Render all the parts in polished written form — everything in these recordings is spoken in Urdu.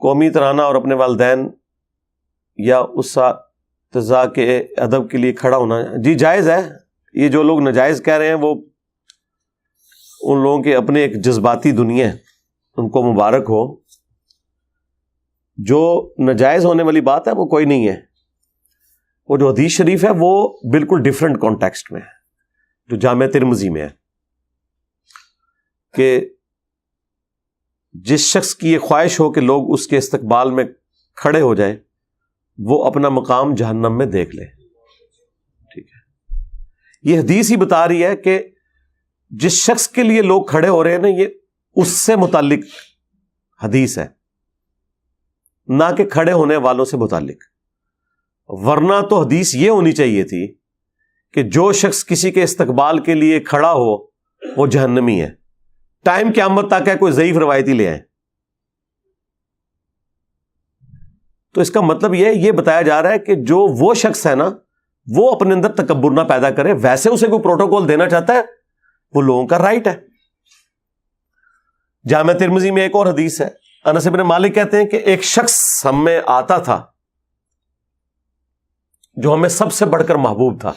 قومی ترانہ اور اپنے والدین یا اساتذہ کے ادب کے لیے کھڑا ہونا جی جائز ہے. یہ جو لوگ ناجائز کہہ رہے ہیں وہ ان لوگوں کے اپنے ایک جذباتی دنیا ہے, ان کو مبارک ہو. جو ناجائز ہونے والی بات ہے وہ کوئی نہیں ہے. وہ جو حدیث شریف ہے وہ بالکل ڈیفرنٹ کانٹیکسٹ میں ہے, جو جامع ترمذی میں ہے کہ جس شخص کی یہ خواہش ہو کہ لوگ اس کے استقبال میں کھڑے ہو جائیں وہ اپنا مقام جہنم میں دیکھ لے. ٹھیک ہے, یہ حدیث ہی بتا رہی ہے کہ جس شخص کے لیے لوگ کھڑے ہو رہے ہیں نا, یہ اس سے متعلق حدیث ہے, نہ کہ کھڑے ہونے والوں سے متعلق. ورنہ تو حدیث یہ ہونی چاہیے تھی کہ جو شخص کسی کے استقبال کے لیے کھڑا ہو وہ جہنمی ہے. ٹائم قیامت تک ہے, کوئی ضعیف روایتی لے آئے. تو اس کا مطلب یہ بتایا جا رہا ہے کہ جو وہ شخص ہے نا وہ اپنے اندر تکبر نہ پیدا کرے. ویسے اسے کوئی پروٹوکول دینا چاہتا ہے وہ لوگوں کا رائٹ ہے. جامع ترمذی میں ایک اور حدیث ہے, انس بن مالک کہتے ہیں کہ ایک شخص ہم میں آتا تھا جو ہمیں سب سے بڑھ کر محبوب تھا,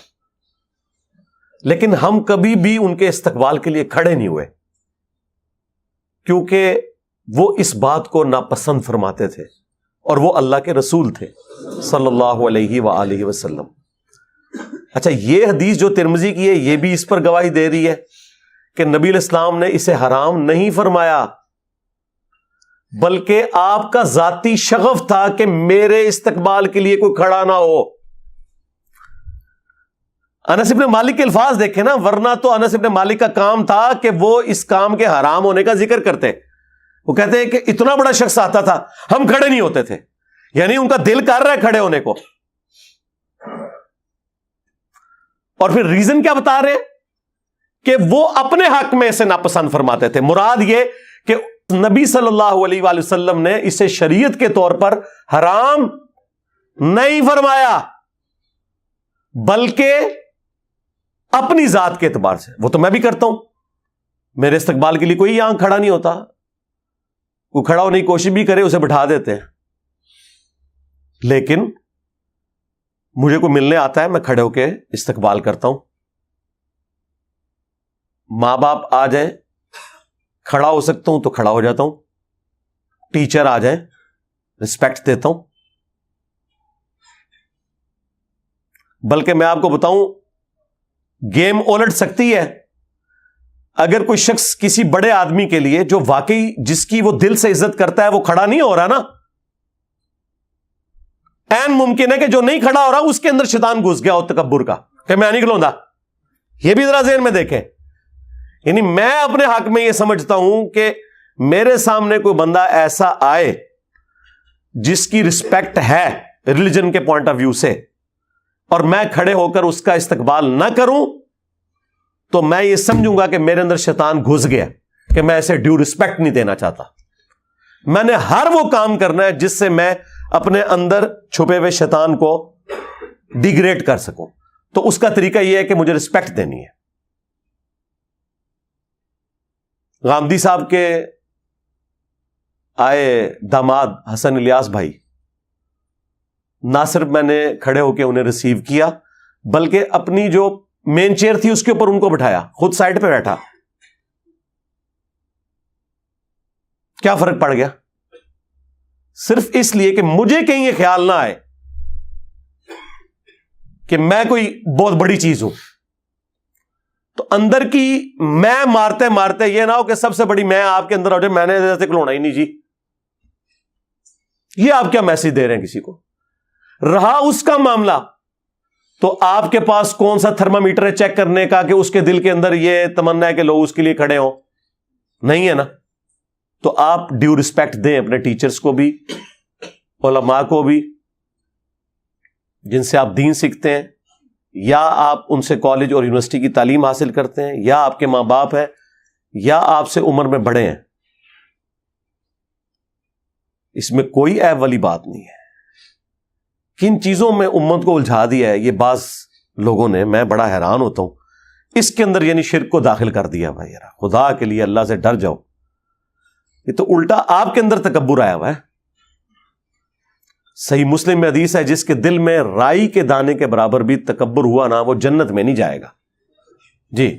لیکن ہم کبھی بھی ان کے استقبال کے لیے کھڑے نہیں ہوئے کیونکہ وہ اس بات کو ناپسند فرماتے تھے, اور وہ اللہ کے رسول تھے صلی اللہ علیہ وآلہ وسلم. اچھا, یہ حدیث جو ترمذی کی ہے یہ بھی اس پر گواہی دے رہی ہے کہ نبی علیہ السلام نے اسے حرام نہیں فرمایا, بلکہ آپ کا ذاتی شغف تھا کہ میرے استقبال کے لیے کوئی کھڑا نہ ہو. انس بن مالک کے الفاظ دیکھیں نا, ورنہ تو انس بن مالک کا کام تھا کہ وہ اس کام کے حرام ہونے کا ذکر کرتے. وہ کہتے ہیں کہ اتنا بڑا شخص آتا تھا ہم کھڑے نہیں ہوتے تھے, یعنی ان کا دل کر رہا ہے کھڑے ہونے کو. اور پھر ریزن کیا بتا رہے ہیں کہ وہ اپنے حق میں اسے ناپسند فرماتے تھے. مراد یہ کہ نبی صلی اللہ علیہ وآلہ وسلم نے اسے شریعت کے طور پر حرام نہیں فرمایا, بلکہ اپنی ذات کے اعتبار سے. وہ تو میں بھی کرتا ہوں, میرے استقبال کے لیے کوئی یہاں کھڑا نہیں ہوتا, کوئی کھڑا ہونے کی کوشش بھی کرے اسے بٹھا دیتے ہیں. لیکن مجھے کوئی ملنے آتا ہے میں کھڑے ہو کے استقبال کرتا ہوں. ماں باپ آ جائیں کھڑا ہو سکتا ہوں تو کھڑا ہو جاتا ہوں. ٹیچر آ جائیں رسپیکٹ دیتا ہوں. بلکہ میں آپ کو بتاؤں گیم الٹ سکتی ہے اگر کوئی شخص کسی بڑے آدمی کے لیے جو واقعی جس کی وہ دل سے عزت کرتا ہے وہ کھڑا نہیں ہو رہا نا, این ممکن ہے کہ جو نہیں کھڑا ہو رہا اس کے اندر شیطان گھس گیا ہو تکبر کا کہ میں نہیں کھلوندا. یہ بھی ذرا ذہن میں دیکھیں. یعنی میں اپنے حق میں یہ سمجھتا ہوں کہ میرے سامنے کوئی بندہ ایسا آئے جس کی رسپیکٹ ہے ریلیجن کے پوائنٹ آف ویو سے, اور میں کھڑے ہو کر اس کا استقبال نہ کروں تو میں یہ سمجھوں گا کہ میرے اندر شیطان گھس گیا کہ میں اسے ڈیو رسپیکٹ نہیں دینا چاہتا. میں نے ہر وہ کام کرنا ہے جس سے میں اپنے اندر چھپے ہوئے شیطان کو ڈیگریڈ کر سکوں. تو اس کا طریقہ یہ ہے کہ مجھے رسپیکٹ دینی ہے. غامدی صاحب کے آئے داماد حسن الیاس بھائی, نہ صرف میں نے کھڑے ہو کے انہیں ریسیو کیا بلکہ اپنی جو مین چیئر تھی اس کے اوپر ان کو بٹھایا, خود سائڈ پہ بیٹھا. کیا فرق پڑ گیا؟ صرف اس لیے کہ مجھے کہیں یہ خیال نہ آئے کہ میں کوئی بہت بڑی چیز ہوں. تو اندر کی میں مارتے مارتے یہ نہ ہو کہ سب سے بڑی میں آپ کے اندر ہو جائے, میں نے ایسے کھلونا ہی نہیں جی. یہ آپ کیا میسج دے رہے ہیں کسی کو؟ رہا اس کا معاملہ تو آپ کے پاس کون سا تھرمامیٹر ہے چیک کرنے کا کہ اس کے دل کے اندر یہ تمنا ہے کہ لوگ اس کے لیے کھڑے ہوں؟ نہیں ہے نا. تو آپ ڈیو رسپیکٹ دیں اپنے ٹیچرز کو بھی, علماء کو بھی, جن سے آپ دین سیکھتے ہیں, یا آپ ان سے کالج اور یونیورسٹی کی تعلیم حاصل کرتے ہیں, یا آپ کے ماں باپ ہیں, یا آپ سے عمر میں بڑے ہیں. اس میں کوئی عیب والی بات نہیں ہے. کن چیزوں میں امت کو الجھا دیا ہے یہ بعض لوگوں نے, میں بڑا حیران ہوتا ہوں. اس کے اندر یعنی شرک کو داخل کر دیا. بھائی یار خدا کے لیے اللہ سے ڈر جاؤ. یہ تو الٹا آپ کے اندر تکبر آیا ہوا ہے. صحیح مسلم میں حدیث ہے جس کے دل میں رائی کے دانے کے برابر بھی تکبر ہوا نا وہ جنت میں نہیں جائے گا. جی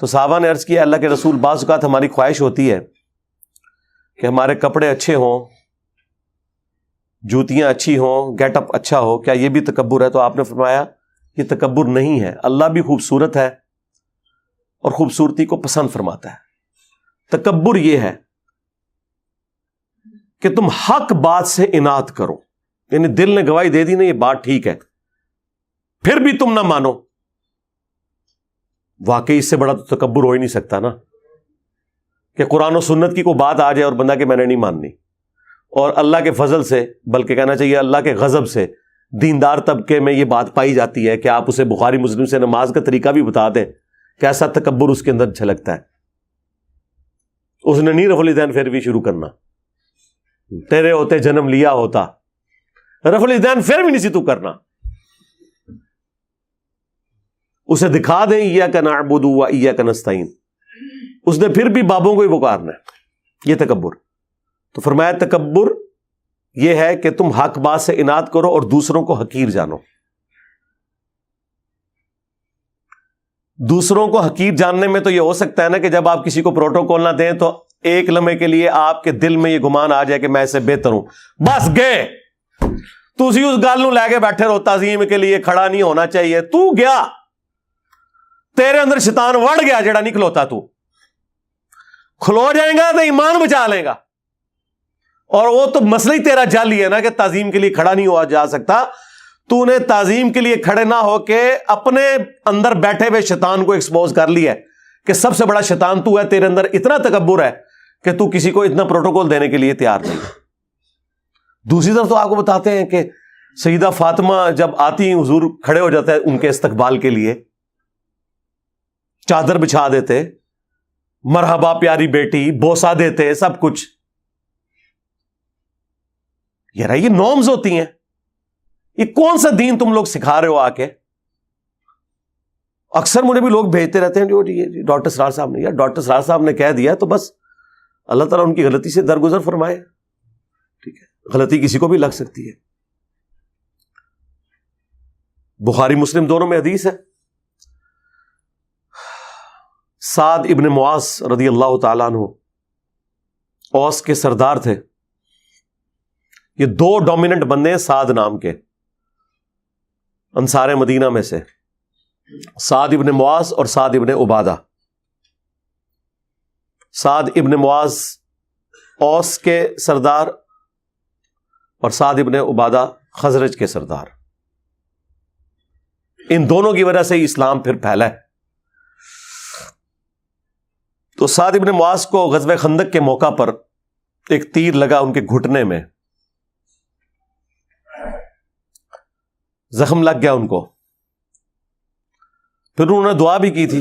تو صحابہ نے عرض کیا اللہ کے رسول بعض اوقات ہماری خواہش ہوتی ہے کہ ہمارے کپڑے اچھے ہوں, جوتیاں اچھی ہوں, گیٹ اپ اچھا ہو, کیا یہ بھی تکبر ہے؟ تو آپ نے فرمایا یہ تکبر نہیں ہے, اللہ بھی خوبصورت ہے اور خوبصورتی کو پسند فرماتا ہے. تکبر یہ ہے کہ تم حق بات سے اناد کرو, یعنی دل نے گواہی دے دی نا یہ بات ٹھیک ہے, پھر بھی تم نہ مانو. واقعی اس سے بڑا تو تکبر ہو ہی نہیں سکتا نا کہ قرآن و سنت کی کوئی بات آ جائے اور بندہ کہ میں نے نہیں ماننی, اور اللہ کے فضل سے, بلکہ کہنا چاہیے اللہ کے غضب سے دیندار طبقے میں یہ بات پائی جاتی ہے کہ آپ اسے بخاری مسلم سے نماز کا طریقہ بھی بتا دیں, کیسا تکبر اس کے اندر جھلکتا ہے. اس نے نہیں رفع الیدین پھر بھی شروع کرنا, تیرے ہوتے جنم لیا ہوتا, رفع الیدین پھر بھی نہیں سی تو کرنا. اسے دکھا دیں ایاک نعبد و ایاک نستعین, اس نے پھر بھی بابوں کو ہی پکارنا ہے. یہ تکبر. تو فرمایا تکبر یہ ہے کہ تم حق بات سے اناد کرو اور دوسروں کو حقیر جانو. دوسروں کو حقیر جاننے میں تو یہ ہو سکتا ہے نا کہ جب آپ کسی کو پروٹوکول نہ دیں تو ایک لمحے کے لیے آپ کے دل میں یہ گمان آ جائے کہ میں اس سے بہتر ہوں, بس گئے تسی اس گل نو لے کے بیٹھے رہو, تعظیم کے لیے کھڑا نہیں ہونا چاہیے. تو گیا, تیرے اندر شیطان وڑ گیا جڑا نہیں کھلوتا, تو کھلو جائے گا تو ایمان بچا لے گا. اور وہ تو مسئلہ ہی تیرا جعلی ہے نا کہ تعظیم کے لیے کھڑا نہیں ہوا جا سکتا. تو نے تعظیم کے لیے کھڑے نہ ہو کے اپنے اندر بیٹھے ہوئے شیطان کو ایکسپوز کر لیا ہے کہ سب سے بڑا شیطان تو ہے, تیرے اندر اتنا تکبر ہے کہ تو کسی کو اتنا پروٹوکول دینے کے لیے تیار نہیں. دوسری طرف تو آپ کو بتاتے ہیں کہ سیدہ فاطمہ جب آتی حضور کھڑے ہو جاتے ہیں ان کے استقبال کے لیے, چادر بچھا دیتے, مرحبا پیاری بیٹی, بوسا دیتے, سب کچھ. یار یہ نارمز ہوتی ہیں. یہ کون سا دین تم لوگ سکھا رہے ہو آ کے؟ اکثر مجھے بھی لوگ بھیجتے رہتے ہیں جو ڈاکٹر سرار صاحب نے, یار ڈاکٹر سرار صاحب نے کہہ دیا تو بس اللہ تعالیٰ ان کی غلطی سے درگزر فرمائے. ٹھیک ہے, غلطی کسی کو بھی لگ سکتی ہے. بخاری مسلم دونوں میں حدیث ہے, سعد ابن معاذ رضی اللہ تعالیٰ عنہ اوس کے سردار تھے. یہ دو ڈومیننٹ بندے ہیں سعد نام کے, انصار مدینہ میں سے, سعد ابن معاذ اور سعد ابن عبادہ. سعد ابن معاذ اوس کے سردار اور سعد ابن عبادہ خزرج کے سردار. ان دونوں کی وجہ سے ہی اسلام پھر پھیلا ہے. تو سعد ابن معاذ کو غزوہ خندق کے موقع پر ایک تیر لگا ان کے گھٹنے میں, زخم لگ گیا ان کو. پھر انہوں نے دعا بھی کی تھی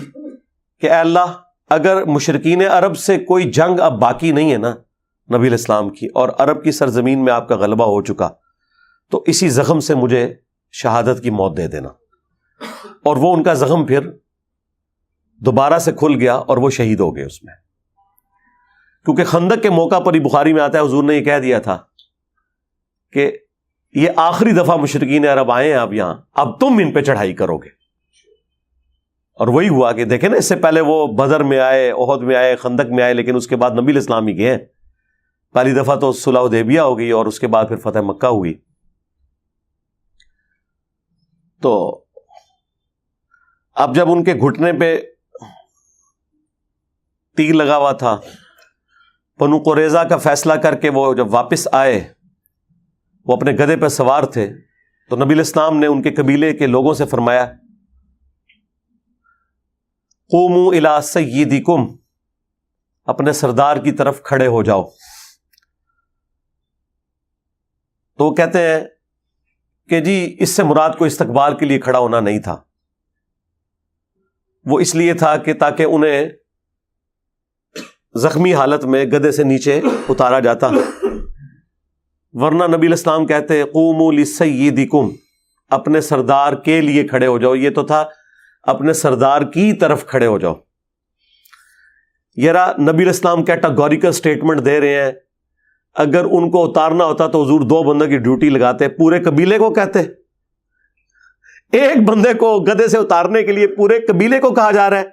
کہ اے اللہ اگر مشرکین عرب سے کوئی جنگ اب باقی نہیں ہے نا نبی علیہ السلام کی, اور عرب کی سرزمین میں آپ کا غلبہ ہو چکا, تو اسی زخم سے مجھے شہادت کی موت دے دینا. اور وہ ان کا زخم پھر دوبارہ سے کھل گیا اور وہ شہید ہو گئے اس میں. کیونکہ خندق کے موقع پر ہی بخاری میں آتا ہے حضور نے یہ کہہ دیا تھا کہ یہ آخری دفعہ مشرکین عرب آئے ہیں اب یہاں, اب تم ان پہ چڑھائی کرو گے. اور وہی ہوا کہ دیکھیں نا, اس سے پہلے وہ بدر میں آئے, احد میں آئے, خندق میں آئے, لیکن اس کے بعد نبی علیہ السلام ہی گئے. پہلی دفعہ تو صلح حدیبیہ ہو گئی اور اس کے بعد پھر فتح مکہ ہوئی. تو اب جب ان کے گھٹنے پہ تیر لگا ہوا تھا, بنو قریظہ کا فیصلہ کر کے وہ جب واپس آئے, وہ اپنے گدھے پہ سوار تھے, تو نبی علیہ السلام نے ان کے قبیلے کے لوگوں سے فرمایا قوموا الی سیدکم, اپنے سردار کی طرف کھڑے ہو جاؤ. تو وہ کہتے ہیں کہ جی اس سے مراد کو استقبال کے لیے کھڑا ہونا نہیں تھا, وہ اس لیے تھا کہ تاکہ انہیں زخمی حالت میں گدھے سے نیچے اتارا جاتا, ورنہ نبی علیہ السلام کہتے قوموا لسیدکم, اپنے سردار کے لیے کھڑے ہو جاؤ. یہ تو تھا اپنے سردار کی طرف کھڑے ہو جاؤ. یہ نبی علیہ السلام کیٹاگوریکل سٹیٹمنٹ دے رہے ہیں اگر ان کو اتارنا ہوتا تو حضور 2 بندوں کی ڈیوٹی لگاتے, پورے قبیلے کو کہتے. ایک بندے کو گدھے سے اتارنے کے لیے پورے قبیلے کو کہا جا رہا ہے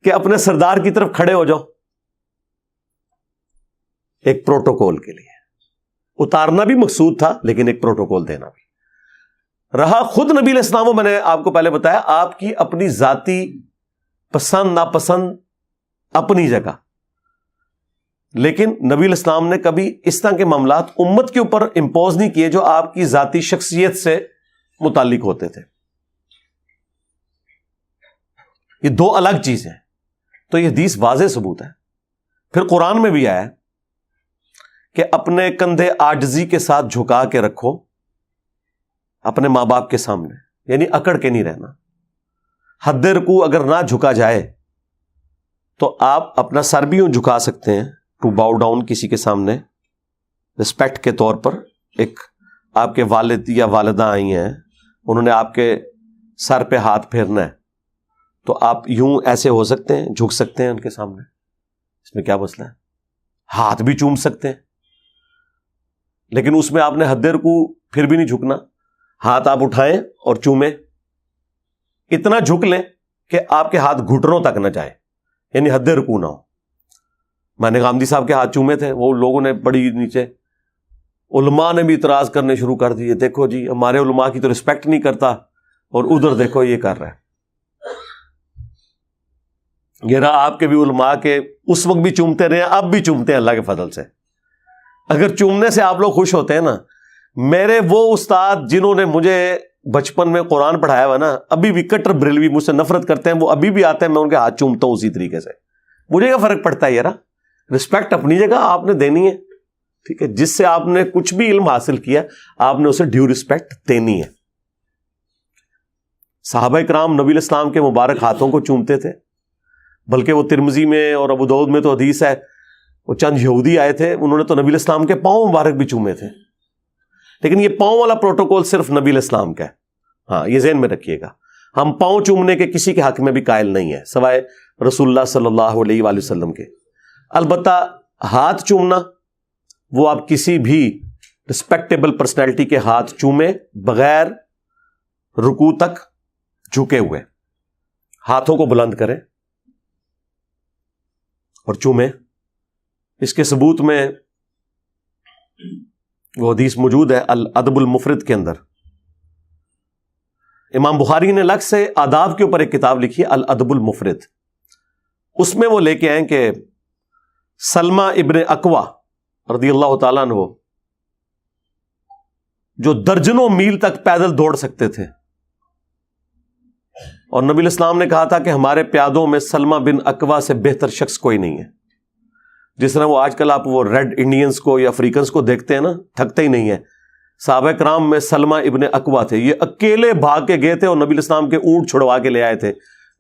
کہ اپنے سردار کی طرف کھڑے ہو جاؤ. ایک پروٹوکول کے لیے اتارنا بھی مقصود تھا, لیکن ایک پروٹوکول دینا بھی رہا. خود نبی علیہ السلام, میں نے آپ کو پہلے بتایا, آپ کی اپنی ذاتی پسند ناپسند اپنی جگہ, لیکن نبی علیہ السلام نے کبھی اس طرح کے معاملات امت کے اوپر امپوز نہیں کیے جو آپ کی ذاتی شخصیت سے متعلق ہوتے تھے. یہ 2 الگ چیزیں. تو یہ حدیث واضح ثبوت ہے. پھر قرآن میں بھی آیا کہ اپنے کندھے عاجزی کے ساتھ جھکا کے رکھو اپنے ماں باپ کے سامنے, یعنی اکڑ کے نہیں رہنا. حد رکوع اگر نہ جھکا جائے تو آپ اپنا سر بھی یوں جھکا سکتے ہیں, ٹو باؤ ڈاؤن کسی کے سامنے رسپیکٹ کے طور پر. ایک آپ کے والد یا والدہ آئی ہیں, انہوں نے آپ کے سر پہ ہاتھ پھیرنا ہے, تو آپ یوں ایسے ہو سکتے ہیں, جھک سکتے ہیں ان کے سامنے. اس میں کیا مسئلہ ہے؟ ہاتھ بھی چوم سکتے ہیں, لیکن اس میں آپ نے حد رکوع پھر بھی نہیں جھکنا. ہاتھ آپ اٹھائیں اور چومیں, اتنا جھک لیں کہ آپ کے ہاتھ گھٹنوں تک نہ جائیں, یعنی حد رکوع نہ ہو. میں نے غامدی صاحب کے ہاتھ چومے تھے, وہ لوگوں نے بڑی نیچے, علماء نے بھی اعتراض کرنے شروع کر دیے, دیکھو جی ہمارے علماء کی تو رسپیکٹ نہیں کرتا, اور ادھر دیکھو یہ کر رہا ہے. یہ رہا آپ کے بھی علماء کے اس وقت بھی چومتے رہے, اب بھی چومتے ہیں اللہ کے فضل سے. اگر چومنے سے آپ لوگ خوش ہوتے ہیں نا, میرے وہ استاد جنہوں نے مجھے بچپن میں قرآن پڑھایا ہوا نا, ابھی بھی کٹر بریلوی مجھ سے نفرت کرتے ہیں, وہ ابھی بھی آتے ہیں, میں ان کے ہاتھ چومتا ہوں اسی طریقے سے. مجھے کیا فرق پڑتا ہے یار, رسپیکٹ اپنی جگہ آپ نے دینی ہے, ٹھیک ہے. جس سے آپ نے کچھ بھی علم حاصل کیا آپ نے اسے ڈیو رسپیکٹ دینی ہے. صحابہ کرام نبی علیہ السلام کے مبارک ہاتھوں کو چومتے تھے, بلکہ وہ ترمذی میں اور ابو داؤد میں تو حدیث ہے, وہ چند یہودی آئے تھے, انہوں نے تو نبی علیہ السلام کے پاؤں مبارک بھی چومے تھے. لیکن یہ پاؤں والا پروٹوکول صرف نبی علیہ السلام کا ہے. ہاں, یہ ذہن میں رکھیے گا, ہم پاؤں چومنے کے کسی کے حق میں بھی قائل نہیں ہے سوائے رسول اللہ صلی اللہ علیہ وآلہ وسلم کے. البتہ ہاتھ چومنا, وہ آپ کسی بھی رسپیکٹیبل پرسنالٹی کے ہاتھ چومیں بغیر رکوع تک جھکے ہوئے, ہاتھوں کو بلند کریں اور چومیں. اس کے ثبوت میں وہ حدیث موجود ہے الادب المفرد کے اندر. امام بخاری نے الگ سے آداب کے اوپر ایک کتاب لکھی ہے الادب المفرد. اس میں وہ لے کے آئیں کہ سلمہ ابن اکوا رضی اللہ تعالیٰ عنہ, جو درجنوں میل تک پیدل دوڑ سکتے تھے, اور نبی علیہ السلام نے کہا تھا کہ ہمارے پیادوں میں سلمہ بن اکوا سے بہتر شخص کوئی نہیں ہے. جس طرح وہ آج کل آپ وہ ریڈ انڈینز کو یا افریقنز کو دیکھتے ہیں نا, تھکتے ہی نہیں ہیں. صحابہ کرام میں سلمہ ابن اکوا تھے, یہ اکیلے بھاگ کے گئے تھے اور نبی علیہ السلام کے اونٹ چھڑوا کے لے آئے تھے.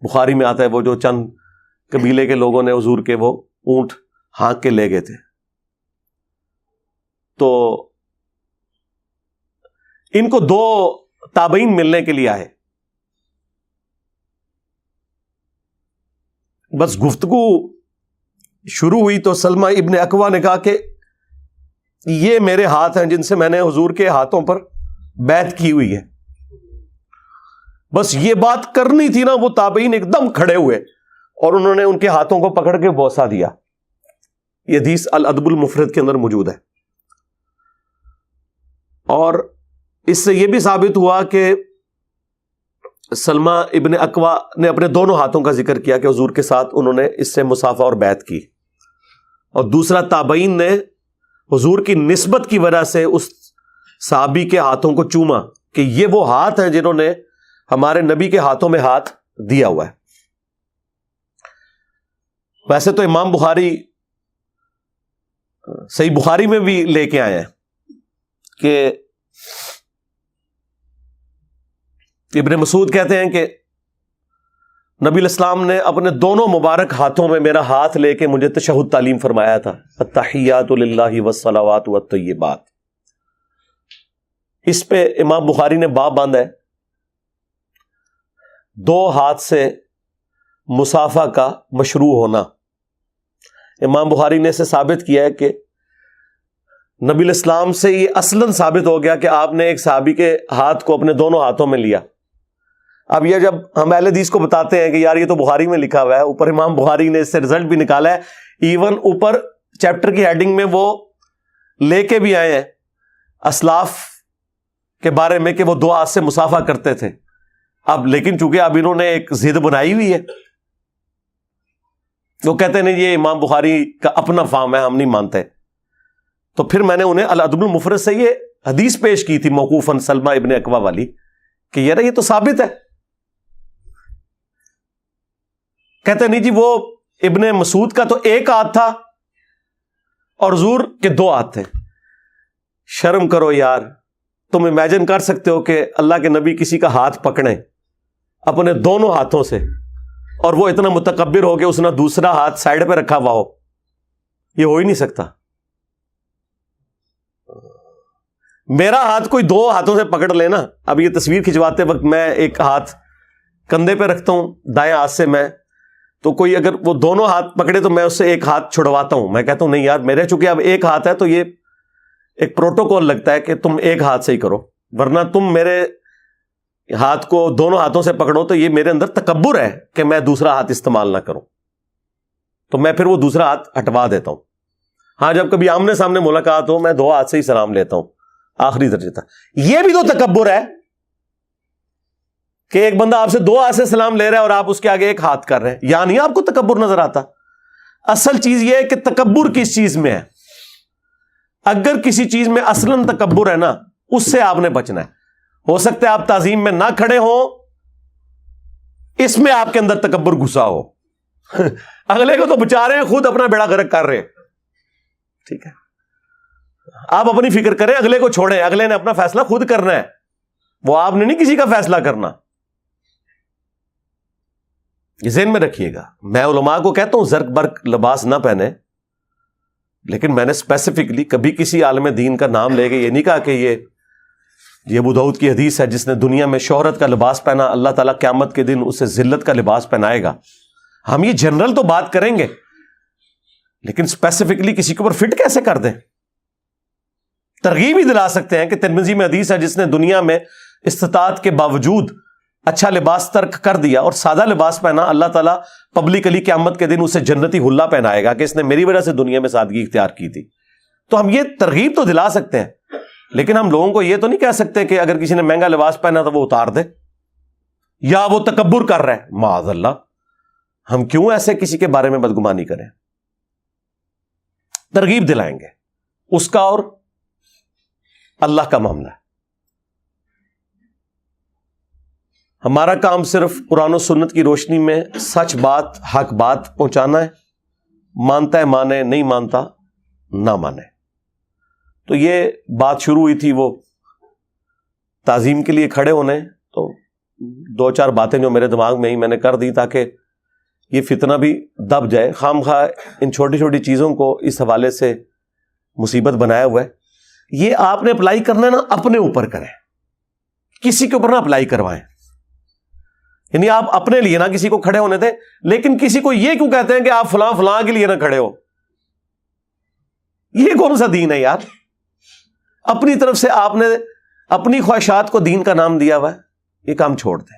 بخاری میں آتا ہے وہ جو چند قبیلے کے لوگوں نے حضور کے وہ اونٹ ہانک کے لے گئے تھے. تو ان کو 2 تابعین ملنے کے لیے آئے. بس گفتگو شروع ہوئی تو سلمہ ابن اکوا نے کہا کہ یہ میرے ہاتھ ہیں جن سے میں نے حضور کے ہاتھوں پر بیعت کی ہوئی ہے. بس یہ بات کرنی تھی نا, وہ تابعین ایک دم کھڑے ہوئے اور انہوں نے ان کے ہاتھوں کو پکڑ کے بوسہ دیا. یہ حدیث الادب المفرد کے اندر موجود ہے. اور اس سے یہ بھی ثابت ہوا کہ سلمہ ابن اکوا نے اپنے دونوں ہاتھوں کا ذکر کیا کہ حضور کے ساتھ انہوں نے اس سے مصافحہ اور بیعت کی, اور دوسرا تابعین نے حضور کی نسبت کی وجہ سے اس صحابی کے ہاتھوں کو چوما کہ یہ وہ ہاتھ ہیں جنہوں نے ہمارے نبی کے ہاتھوں میں ہاتھ دیا ہوا ہے. ویسے تو امام بخاری صحیح بخاری میں بھی لے کے آئے ہیں کہ ابن مسعود کہتے ہیں کہ نبی علیہ السلام نے اپنے دونوں مبارک ہاتھوں میں میرا ہاتھ لے کے مجھے تشہد تعلیم فرمایا تھا, التحیات للہ والصلوات والطیبات. اس پہ امام بخاری نے باب باندھا ہے 2 ہاتھ سے مصافحہ کا مشروع ہونا. امام بخاری نے اسے ثابت کیا ہے کہ نبی الاسلام سے یہ اصلاً ثابت ہو گیا کہ آپ نے ایک صحابی کے ہاتھ کو اپنے دونوں ہاتھوں میں لیا. اب یہ جب ہم اہل حدیث کو بتاتے ہیں کہ یار یہ تو بخاری میں لکھا ہوا ہے، اوپر امام بخاری نے اس سے رزلٹ بھی نکالا ہے، ایون اوپر چیپٹر کی ہیڈنگ میں وہ لے کے بھی آئے ہیں اسلاف کے بارے میں کہ وہ 2 ہاتھ سے مصافحہ کرتے تھے. اب لیکن چونکہ اب انہوں نے ایک ضد بنائی ہوئی ہے، وہ کہتے ہیں یہ امام بخاری کا اپنا فہم ہے، ہم نہیں مانتے. تو پھر میں نے انہیں الادب المفرد سے یہ حدیث پیش کی تھی موقوفاً سلمہ ابن اکوا والی کہ یار یہ تو ثابت ہے. کہتے نہیں جی وہ ابن مسعود کا تو 1 ہاتھ تھا اور حضور کے 2 ہاتھ تھے. شرم کرو یار، تم امیجن کر سکتے ہو کہ اللہ کے نبی کسی کا ہاتھ پکڑیں اپنے دونوں ہاتھوں سے اور وہ اتنا متکبر ہو کہ اس نے دوسرا ہاتھ سائڈ پہ رکھا ہوا ہو؟ یہ ہو ہی نہیں سکتا. میرا ہاتھ کوئی 2 ہاتھوں سے پکڑ لینا. اب یہ تصویر کھنچواتے وقت میں ایک ہاتھ کندھے پہ رکھتا ہوں دائیں ہاتھ سے، میں تو کوئی اگر وہ دونوں ہاتھ پکڑے تو میں اس سے ایک ہاتھ چھڑواتا ہوں. میں کہتا ہوں نہیں یار میرے چونکہ اب 1 ہاتھ ہے تو یہ ایک پروٹوکول لگتا ہے کہ تم 1 ہاتھ سے ہی کرو، ورنہ تم میرے ہاتھ کو دونوں ہاتھوں سے پکڑو تو یہ میرے اندر تکبر ہے کہ میں دوسرا ہاتھ استعمال نہ کروں. تو میں پھر وہ دوسرا ہاتھ ہٹوا دیتا ہوں. ہاں جب کبھی آمنے سامنے ملاقات ہو میں 2 ہاتھ سے ہی سلام لیتا ہوں آخری درجے تک. یہ بھی تو تکبر ہے کہ ایک بندہ آپ سے 2 ہاتھ سے سلام لے رہا ہے اور آپ اس کے آگے 1 ہاتھ کر رہے ہیں. یا نہیں آپ کو تکبر نظر آتا؟ اصل چیز یہ ہے کہ تکبر کس چیز میں ہے. اگر کسی چیز میں اصلاً تکبر ہے نا، اس سے آپ نے بچنا ہے. ہو سکتا ہے آپ تعظیم میں نہ کھڑے ہوں، اس میں آپ کے اندر تکبر گھسا ہو. اگلے کو تو بچا رہے ہیں، خود اپنا بیڑا غرق کر رہے ہیں. ٹھیک ہے، آپ اپنی فکر کریں، اگلے کو چھوڑیں. اگلے نے اپنا فیصلہ خود کرنا ہے، وہ آپ نے نہیں کسی کا فیصلہ کرنا. یہ ذہن میں رکھیے گا. میں علماء کو کہتا ہوں زرق برق لباس نہ پہنے، لیکن میں نے اسپیسیفکلی کبھی کسی عالم دین کا نام لے کے یہ نہیں کہا کہ یہ ابو داؤد کی حدیث ہے جس نے دنیا میں شہرت کا لباس پہنا اللہ تعالیٰ قیامت کے دن اسے ذلت کا لباس پہنائے گا. ہم یہ جنرل تو بات کریں گے لیکن اسپیسیفکلی کسی کے اوپر فٹ کیسے کر دیں؟ ترغیب ہی دلا سکتے ہیں کہ ترمذی میں حدیث ہے جس نے دنیا میں استطاعت کے باوجود اچھا لباس ترک کر دیا اور سادہ لباس پہنا، اللہ تعالیٰ پبلکلی قیامت کے دن اسے جنتی حلہ پہنائے گا کہ اس نے میری وجہ سے دنیا میں سادگی اختیار کی تھی. تو ہم یہ ترغیب تو دلا سکتے ہیں، لیکن ہم لوگوں کو یہ تو نہیں کہہ سکتے کہ اگر کسی نے مہنگا لباس پہنا تو وہ اتار دے یا وہ تکبر کر رہا ہے. معاذ اللہ، ہم کیوں ایسے کسی کے بارے میں بدگمانی کریں؟ ترغیب دلائیں گے، اس کا اور اللہ کا معاملہ ہے. ہمارا کام صرف قرآن و سنت کی روشنی میں سچ بات، حق بات پہنچانا ہے. مانتا ہے مانے، نہیں مانتا نہ مانے. تو یہ بات شروع ہوئی تھی وہ تعظیم کے لیے کھڑے ہونے، تو 2-4 باتیں جو میرے دماغ میں ہی میں نے کر دی تاکہ یہ فتنہ بھی دب جائے. خام خواہ ان چھوٹی چھوٹی چیزوں کو اس حوالے سے مصیبت بنایا ہوا ہے. یہ آپ نے اپلائی کرنا ہے نا، اپنے اوپر کریں، کسی کے اوپر نہ اپلائی کروائیں. یعنی آپ اپنے لیے نہ کسی کو کھڑے ہونے دیں، لیکن کسی کو یہ کیوں کہتے ہیں کہ آپ فلاں فلاں کے لیے نہ کھڑے ہو؟ یہ کون سا دین ہے یار؟ اپنی طرف سے آپ نے اپنی خواہشات کو دین کا نام دیا ہوا ہے. یہ کام چھوڑ دیں.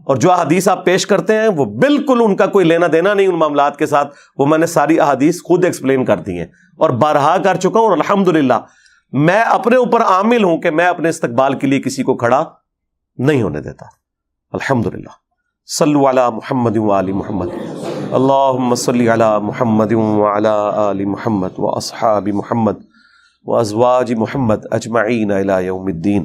اور جو احادیث آپ پیش کرتے ہیں وہ بالکل ان کا کوئی لینا دینا نہیں ان معاملات کے ساتھ. وہ میں نے ساری احادیث خود ایکسپلین کر دی ہیں اور بارہا کر چکا ہوں، اور الحمدللہ میں اپنے اوپر عامل ہوں کہ میں اپنے استقبال کے لیے کسی کو کھڑا نہیں ہونے دیتا. الحمدللہ. صلوا علی محمد وآل محمد. اللہم صلی علی محمد وعلی آل محمد واصحاب محمد وازواج محمد اجمعین الی یوم الدین.